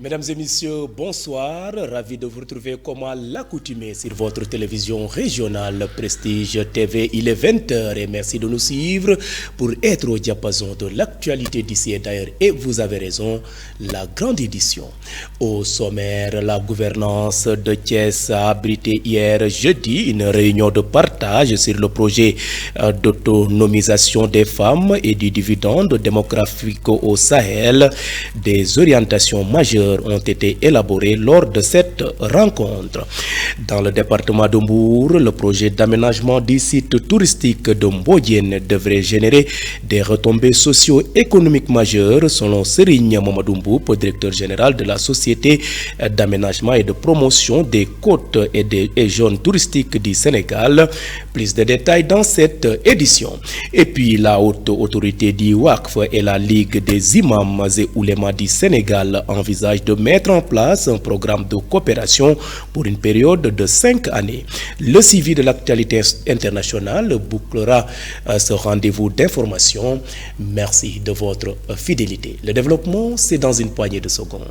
Mesdames et messieurs, bonsoir. Ravi de vous retrouver comme à l'accoutumée sur votre télévision régionale Prestige TV. Il est 20h et merci de nous suivre pour être au diapason de l'actualité d'ici et d'ailleurs. Et vous avez raison, la grande édition. Au sommaire, la gouvernance de Thiès a abrité hier jeudi une réunion de partage sur le projet d'autonomisation des femmes et du dividende démographique au Sahel. Des orientations majeures ont été élaborés lors de cette rencontre. Dans le département de Mbour, le projet d'aménagement du site touristique de Mbodiène devrait générer des retombées socio-économiques majeures selon Serigne Mamadou Mboup, directeur général de la Société d'aménagement et de promotion des côtes et des zones touristiques du Sénégal. Plus de détails dans cette édition. Et puis la haute autorité du WACF et la Ligue des imams et oulémas du Sénégal envisagent de mettre en place un programme de coopération pour une période de 5 années. Le suivi de l'actualité internationale bouclera ce rendez-vous d'information. Merci de votre fidélité. Le développement, c'est dans une poignée de secondes.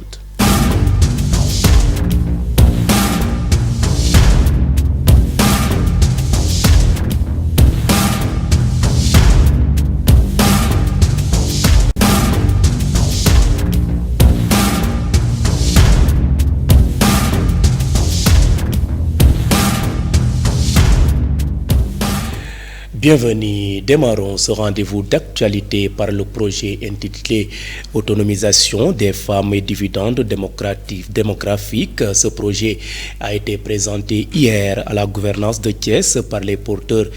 Bienvenue, démarrons ce rendez-vous d'actualité par le projet intitulé Autonomisation des femmes et dividendes démographiques. Ce projet a été présenté hier à la gouvernance de Thiès par les porteurs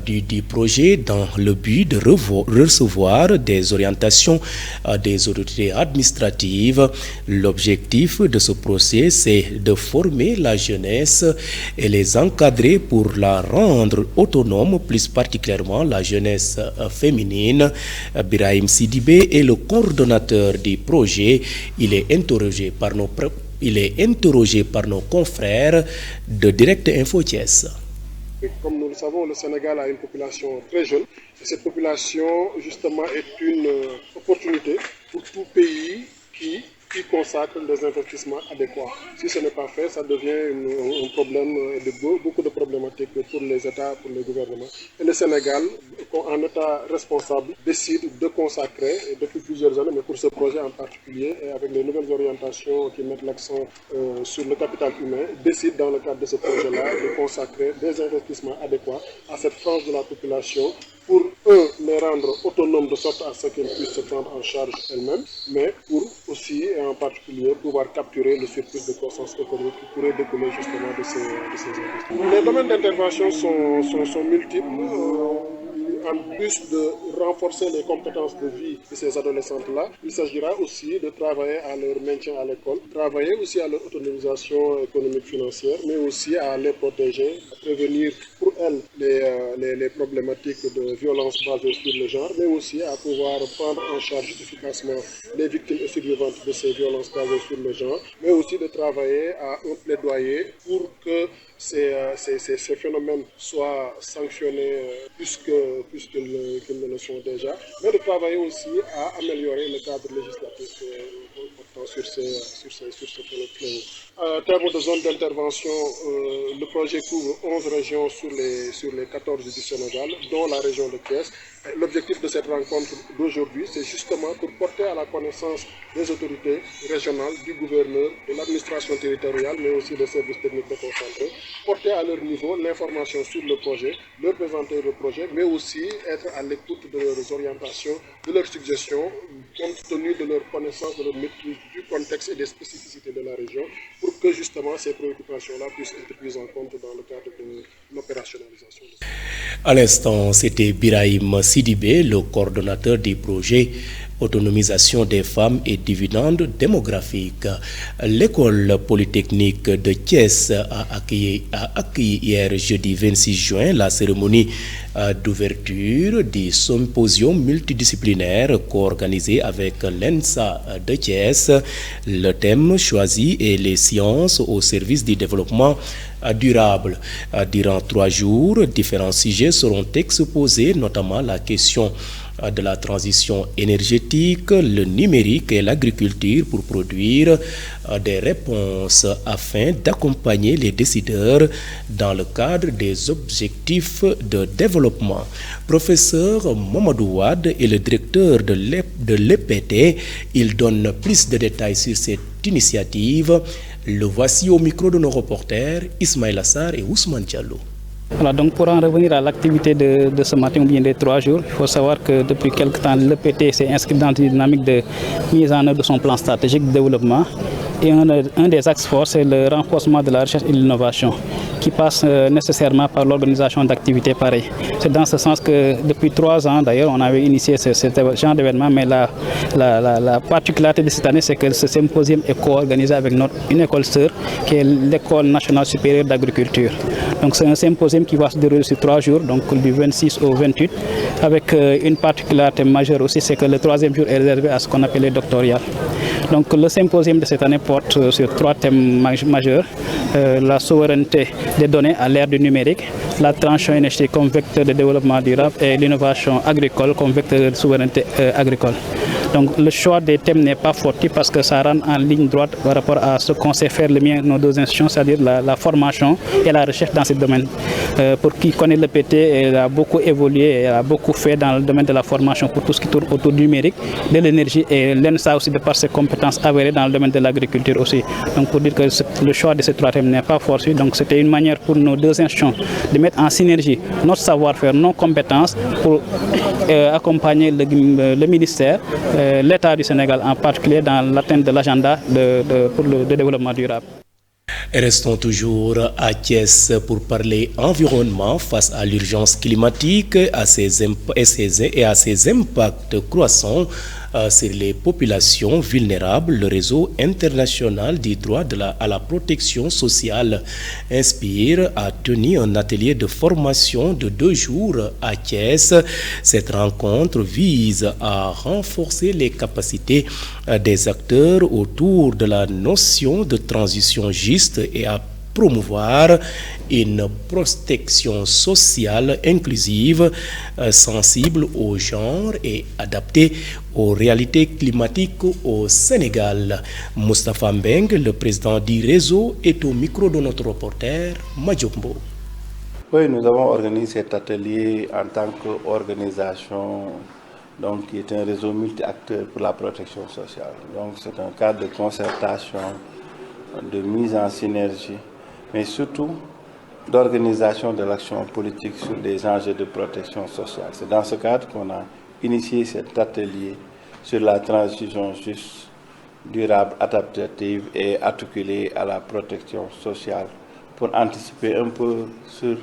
du projet dans le but de recevoir des orientations des autorités administratives. L'objectif de ce procès, c'est de former la jeunesse et les encadrer pour la rendre autonome, plus particulièrement la jeunesse féminine. Birahim Sidibé est le coordonnateur du projet. Il est interrogé par nos confrères de Direct Info Thiès. Comme nous le savons, le Sénégal a une population très jeune. Et cette population, justement, est une opportunité pour tout pays qui consacre des investissements adéquats. Si ce n'est pas fait, ça devient un problème, beaucoup de problématiques pour les États, pour les gouvernements. Et le Sénégal, en État responsable, décide de consacrer, depuis plusieurs années, mais pour ce projet en particulier, et avec les nouvelles orientations qui mettent l'accent sur le capital humain, décide dans le cadre de ce projet-là de consacrer des investissements adéquats à cette frange de la population pour les rendre autonomes de sorte à ce qu'elles puissent se prendre en charge elles-mêmes, mais pour aussi et en particulier pouvoir capturer le surplus de croissance économique qui pourrait découler justement de ces investissements. Les domaines d'intervention sont multiples. En plus de renforcer les compétences de vie de ces adolescentes-là, il s'agira aussi de travailler à leur maintien à l'école, travailler aussi à leur autonomisation économique financière, mais aussi à les protéger, à prévenir pour elles les problématiques de violence basée sur le genre, mais aussi à pouvoir prendre en charge efficacement les victimes et survivantes de ces violences basées sur le genre, mais aussi de travailler à un plaidoyer pour que ces phénomènes soient sanctionnés plus qu'ils ne le sont déjà, mais de travailler aussi à améliorer le cadre législatif portant sur ce fléau. En termes de zone d'intervention, le projet couvre 11 régions sur les 14 du Sénégal, dont la région de Thiès. L'objectif de cette rencontre d'aujourd'hui, c'est justement pour porter à la connaissance des autorités régionales, du gouverneur, de l'administration territoriale, mais aussi des services techniques déconcentrés, porter à leur niveau l'information sur le projet, leur présenter le projet, mais aussi être à l'écoute de leurs orientations, de leurs suggestions, compte tenu de leur connaissance, de leur maîtrise du contexte et des spécificités de la région, pour que justement ces préoccupations-là puissent être prises en compte dans le cadre de l'opérationnalisation. À l'instant, c'était Birahim Sidibé, le coordonnateur du projet Autonomisation des femmes et dividendes démographiques. L'école polytechnique de Thiès a accueilli hier jeudi 26 juin la cérémonie d'ouverture du symposium multidisciplinaire co-organisé avec l'ENSA de Thiès. Le thème choisi est les sciences au service du développement durable. Durant 3 jours, différents sujets seront exposés, notamment la question de la transition énergétique, le numérique et l'agriculture pour produire des réponses afin d'accompagner les décideurs dans le cadre des objectifs de développement. Professeur Mamadou Wade est le directeur de l'EPT. Il donne plus de détails sur cette initiative. Le voici au micro de nos reporters Ismaël Assar et Ousmane Diallo. Voilà, donc pour en revenir à l'activité de ce matin ou bien des 3 jours, il faut savoir que depuis quelque temps, l'EPT s'est inscrit dans une dynamique de mise en œuvre de son plan stratégique de développement. Et un des axes forts, c'est le renforcement de la recherche et de l'innovation, qui passe nécessairement par l'organisation d'activités pareilles. C'est dans ce sens que depuis 3 ans, d'ailleurs, on avait initié ce genre d'événement, mais la particularité de cette année, c'est que ce symposium est co-organisé avec une école sœur, qui est l'École nationale supérieure d'agriculture. Donc c'est un symposium qui va se dérouler sur 3 jours, donc du 26 au 28, avec une particularité majeure aussi, c'est que le 3e jour est réservé à ce qu'on appelle les doctorales. Donc le symposium de cette année porte sur 3 thèmes majeurs. La souveraineté des données à l'ère du numérique, la transition énergétique comme vecteur de développement durable et l'innovation agricole comme vecteur de souveraineté agricole. Donc le choix des thèmes n'est pas fortuit parce que ça rentre en ligne droite par rapport à ce qu'on sait faire le mieux nos 2 institutions, c'est-à-dire la formation et la recherche dans ce domaine. Pour qui connaît le PT, elle a beaucoup évolué, elle a beaucoup fait dans le domaine de la formation pour tout ce qui tourne autour du numérique, de l'énergie, et l'ENSA aussi de par ses compétences avérées dans le domaine de l'agriculture aussi. Donc pour dire que le choix de ces 3 thèmes n'est pas fortuit, donc c'était une manière pour nos 2 institutions de mettre en synergie notre savoir-faire, nos compétences pour accompagner le ministère, l'État du Sénégal en particulier dans l'atteinte de l'agenda pour le développement durable. Restons toujours à Thiès pour parler environnement face à l'urgence climatique et à ses impacts croissants sur les populations vulnérables. Le réseau international du droit à la protection sociale Inspire a tenu un atelier de formation de 2 jours à Thiès. Cette rencontre vise à renforcer les capacités des acteurs autour de la notion de transition juste et à promouvoir une protection sociale inclusive, sensible au genre et adaptée aux réalités climatiques au Sénégal. Moustapha Mbeng, le président du réseau, est au micro de notre reporter Madjombo. Oui, nous avons organisé cet atelier en tant qu'organisation, donc qui est un réseau multi-acteurs pour la protection sociale. Donc c'est un cadre de concertation, de mise en synergie, mais surtout d'organisation de l'action politique sur les enjeux de protection sociale. C'est dans ce cadre qu'on a initié cet atelier sur la transition juste, durable, adaptative et articulée à la protection sociale pour anticiper un peu sur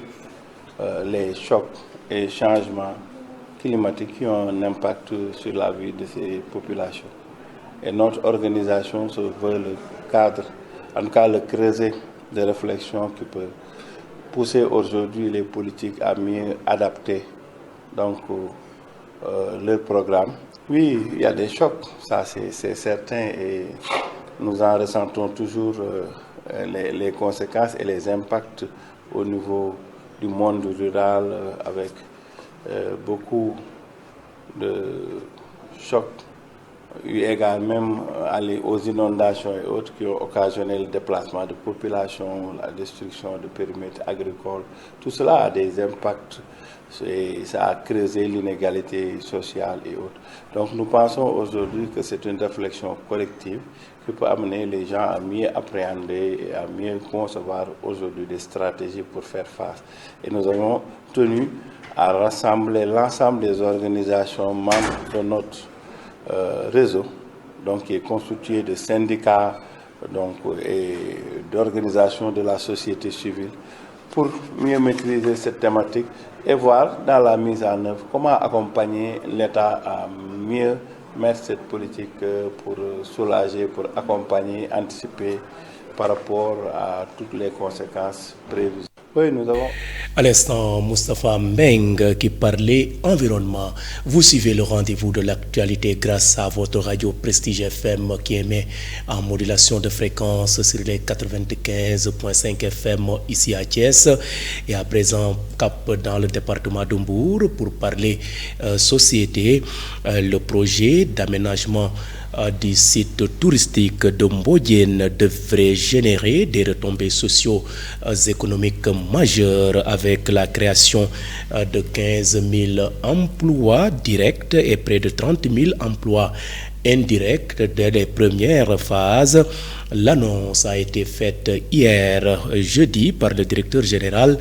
les chocs et changements climatiques qui ont un impact sur la vie de ces populations. Et notre organisation se veut le cadre, en tout cas le creuset de réflexion qui peut pousser aujourd'hui les politiques à mieux adapter donc, leur programme. Oui, il y a des chocs, ça c'est certain, et nous en ressentons toujours les conséquences et les impacts au niveau du monde rural avec beaucoup de chocs eu égard même aux inondations et autres qui ont occasionné le déplacement de population, la destruction de périmètres agricoles. Tout cela a des impacts et ça a creusé l'inégalité sociale et autres. Donc nous pensons aujourd'hui que c'est une réflexion collective qui peut amener les gens à mieux appréhender et à mieux concevoir aujourd'hui des stratégies pour faire face. Et nous avons tenu à rassembler l'ensemble des organisations membres de notre réseau, donc qui est constitué de syndicats donc, et d'organisations de la société civile pour mieux maîtriser cette thématique et voir dans la mise en œuvre comment accompagner l'État à mieux mettre cette politique pour soulager, pour accompagner, anticiper par rapport à toutes les conséquences prévues. Oui, nous avons... À l'instant, Moustapha Mbeng qui parlait environnement. Vous suivez le rendez-vous de l'actualité grâce à votre radio Prestige FM qui émet en modulation de fréquence sur les 95.5 FM ici à Thiès et à présent cap dans le département d'Mbour pour parler société. Le projet d'aménagement du site touristique de Mbodiène devrait générer des retombées socio-économiques majeures avec la création de 15 000 emplois directs et près de 30 000 emplois indirects dès les premières phases. L'annonce a été faite hier jeudi par le directeur général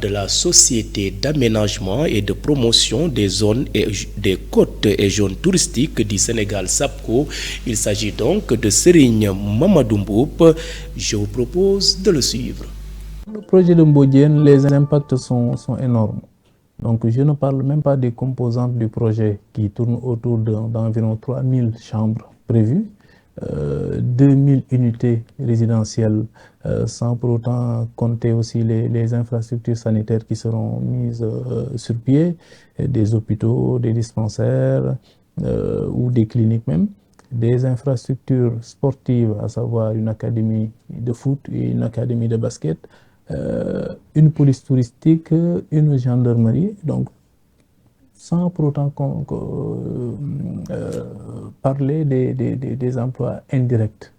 de la Société d'aménagement et de promotion des zones et des côtes et zones touristiques du Sénégal, SAPCO. Il s'agit donc de Serigne Mamadou Mboup. Je vous propose de le suivre. Le projet de Mbodiène, les impacts sont énormes. Donc je ne parle même pas des composantes du projet qui tournent autour d'environ 3000 chambres prévues. 2000 unités résidentielles, sans pour autant compter aussi les infrastructures sanitaires qui seront mises sur pied, des hôpitaux, des dispensaires ou des cliniques même, des infrastructures sportives, à savoir une académie de foot et une académie de basket, une police touristique, une gendarmerie, donc sans pour autant parler des emplois indirects.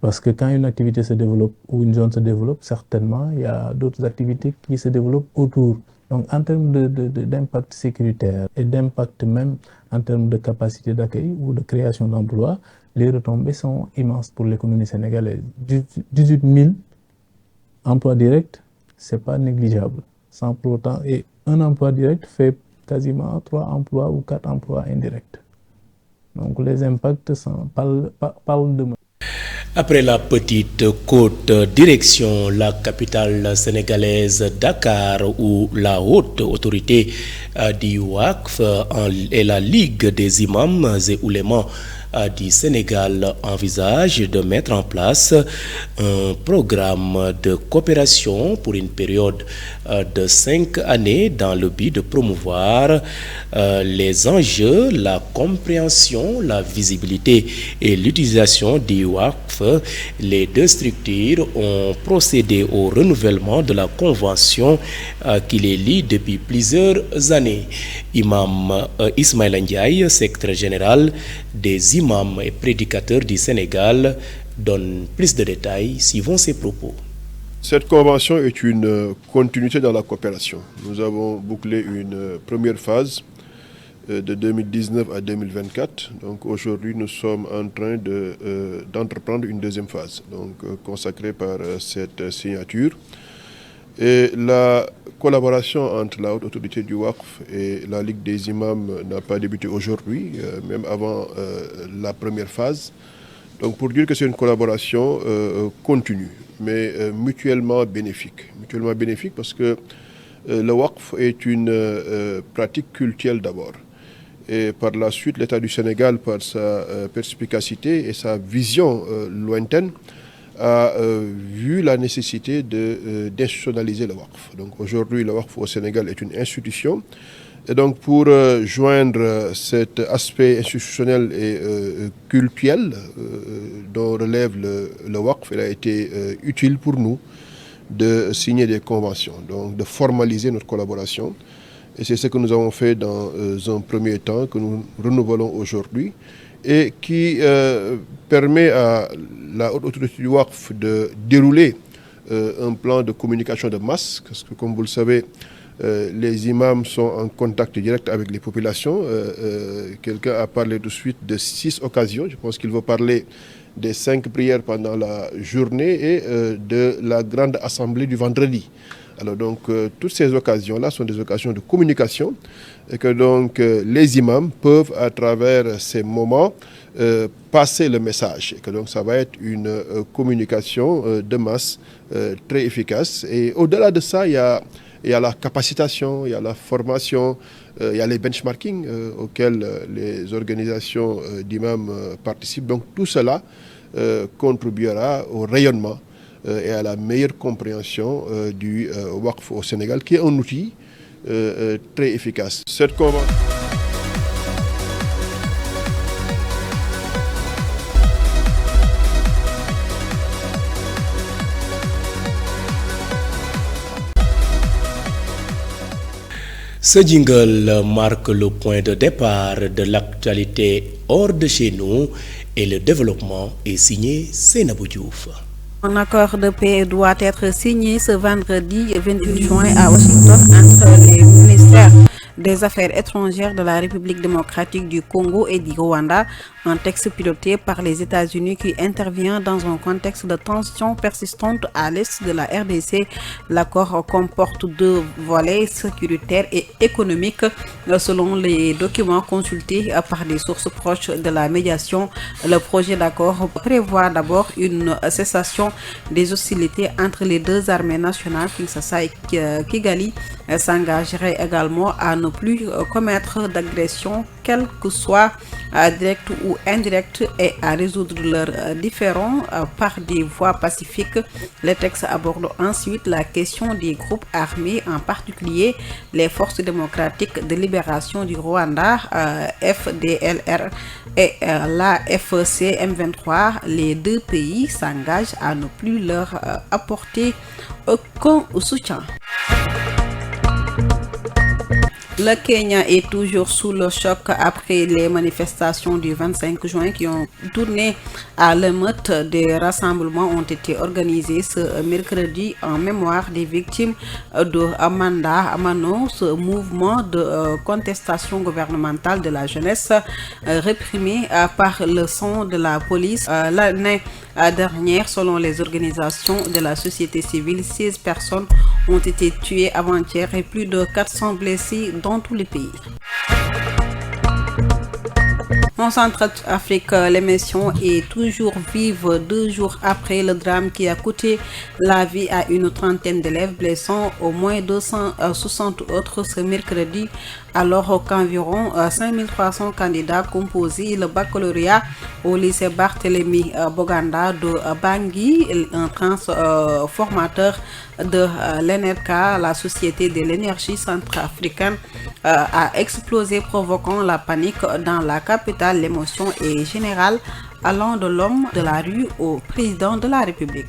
Parce que quand une activité se développe ou une zone se développe, certainement, il y a d'autres activités qui se développent autour. Donc en termes d'impact sécuritaire et d'impact même en termes de capacité d'accueil ou de création d'emplois, les retombées sont immenses pour l'économie sénégalaise. 18 000 emplois directs, ce n'est pas négligeable. Sans pour autant, et un emploi direct fait quasiment 3 emplois ou 4 emplois indirects. Donc les impacts parlent de... Après la petite côte, direction la capitale sénégalaise Dakar où la haute autorité du WACF et la Ligue des imams et oulémas du Sénégal envisage de mettre en place un programme de coopération pour une période de 5 années dans le but de promouvoir les enjeux, la compréhension, la visibilité et l'utilisation du WACF. Les deux structures ont procédé au renouvellement de la convention qui les lie depuis plusieurs années. Imam Ismaïla Ndiaye, secrétaire général des imams et prédicateurs du Sénégal, donne plus de détails suivant ses propos. Cette convention est une continuité dans la coopération. Nous avons bouclé une première phase de 2019 à 2024. Donc aujourd'hui, nous sommes en train d'entreprendre une deuxième phase, donc consacrée par cette signature. Et la collaboration entre la haute autorité du WACF et la Ligue des imams n'a pas débuté aujourd'hui, même avant la première phase. Donc pour dire que c'est une collaboration continue, mais mutuellement bénéfique. Mutuellement bénéfique parce que le WACF est une pratique cultuelle d'abord. Et par la suite, l'État du Sénégal, par sa perspicacité et sa vision lointaine, a vu la nécessité d'institutionnaliser le WACF. Donc aujourd'hui, le WACF au Sénégal est une institution. Et donc pour joindre cet aspect institutionnel et cultuel dont relève le WACF, il a été utile pour nous de signer des conventions, donc de formaliser notre collaboration. Et c'est ce que nous avons fait dans un premier temps, que nous renouvelons aujourd'hui, et qui permet à la haute autorité du WACF de dérouler un plan de communication de masse, parce que comme vous le savez, les imams sont en contact direct avec les populations. Quelqu'un a parlé de suite de 6 occasions. Je pense qu'il va parler des 5 prières pendant la journée et de la grande assemblée du vendredi. Alors donc toutes ces occasions-là sont des occasions de communication et que donc les imams peuvent à travers ces moments passer le message. Et que donc ça va être une communication de masse très efficace. Et au-delà de ça, il y a la capacitation, il y a la formation, il y a les benchmarking auxquels les organisations d'imams participent. Donc tout cela contribuera au rayonnement et à la meilleure compréhension du Waqf au Sénégal, qui est un outil très efficace. Cette convention Ce jingle marque le point de départ de l'actualité hors de chez nous et le développement est signé Seynabou Diouf. Un accord de paix doit être signé ce vendredi 28 juin à Washington entre les ministères des Affaires étrangères de la République démocratique du Congo et du Rwanda, un texte piloté par les États-Unis qui intervient dans un contexte de tension persistante à l'est de la RDC. L'accord comporte 2 volets sécuritaires et économiques. Selon les documents consultés par des sources proches de la médiation, le projet d'accord prévoit d'abord une cessation des hostilités entre les 2 armées nationales, Kinshasa et Kigali, s'engagerait également à ne plus commettre d'agression, quelle que soit directe ou indirecte, et à résoudre leurs différends par des voies pacifiques. Le texte aborde ensuite la question des groupes armés, en particulier les forces démocratiques de libération du Rwanda, FDLR, et la FC M23. Les 2 pays s'engagent à ne plus leur apporter aucun soutien. Le Kenya est toujours sous le choc après les manifestations du 25 juin qui ont tourné à l'émeute. Des rassemblements ont été organisés ce mercredi en mémoire des victimes de Amanda Amano, ce mouvement de contestation gouvernementale de la jeunesse réprimé par le sang de la police l'année dernière. Selon les organisations de la société civile, 16 personnes ont été tuées avant-hier et plus de 400 blessés dans tous les pays. En Centrafrique, l'émission est toujours vive 2 jours après le drame qui a coûté la vie à une trentaine d'élèves, blessant au moins 260 autres ce mercredi, alors qu'environ 5300 candidats composaient le baccalauréat au lycée Barthélemy Boganda de Bangui. Un transformateur de l'NRK, la société de l'énergie centrafricaine, a explosé, provoquant la panique dans la capitale. L'émotion est générale, allant de l'homme de la rue au président de la République.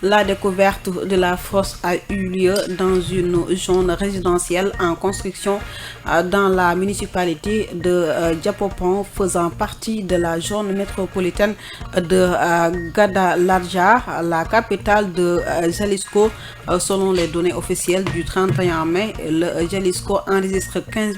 La découverte de la fosse a eu lieu dans une zone résidentielle en construction dans la municipalité de Diapopan, faisant partie de la zone métropolitaine de Gadalarja, la capitale de Jalisco. Selon les données officielles du 31 mai, le Jalisco enregistre 15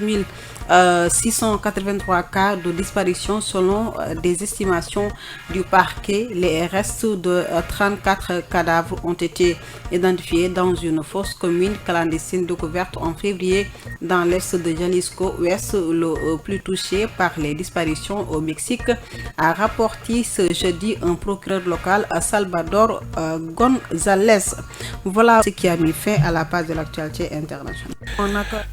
683 cas de disparition selon des estimations du parquet. Les restes de 34 cadavres ont été identifiés dans une fosse commune clandestine découverte en février dans l'est de Jalisco Ouest, le plus touché par les disparitions au Mexique, a rapporté ce jeudi un procureur local à Salvador González. Voilà ce qui a mis fin à la page de l'actualité internationale.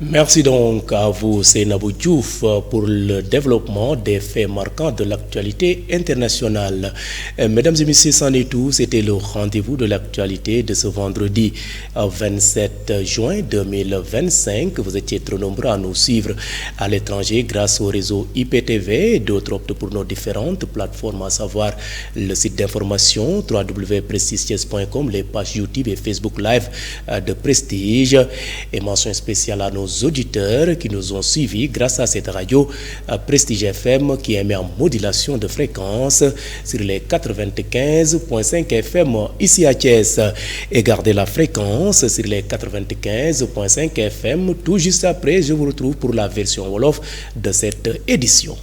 Merci donc à vous, Seynabou Diouf, pour le développement des faits marquants de l'actualité internationale. Mesdames et messieurs, c'en est tout. C'était le rendez-vous de l'actualité de ce vendredi 27 juin 2025. Vous étiez trop nombreux à nous suivre à l'étranger grâce au réseau IPTV. D'autres optent pour nos différentes plateformes, à savoir le site d'information www.prestigethies.com, les pages YouTube et Facebook Live de Prestige. Et mention spéciale à nos auditeurs qui nous ont suivis grâce à cette radio Prestige FM qui émet en modulation de fréquence sur les 95.5 FM ici à Thiès, et gardez la fréquence sur les 95.5 FM. Tout juste après, je vous retrouve pour la version Wolof de cette édition.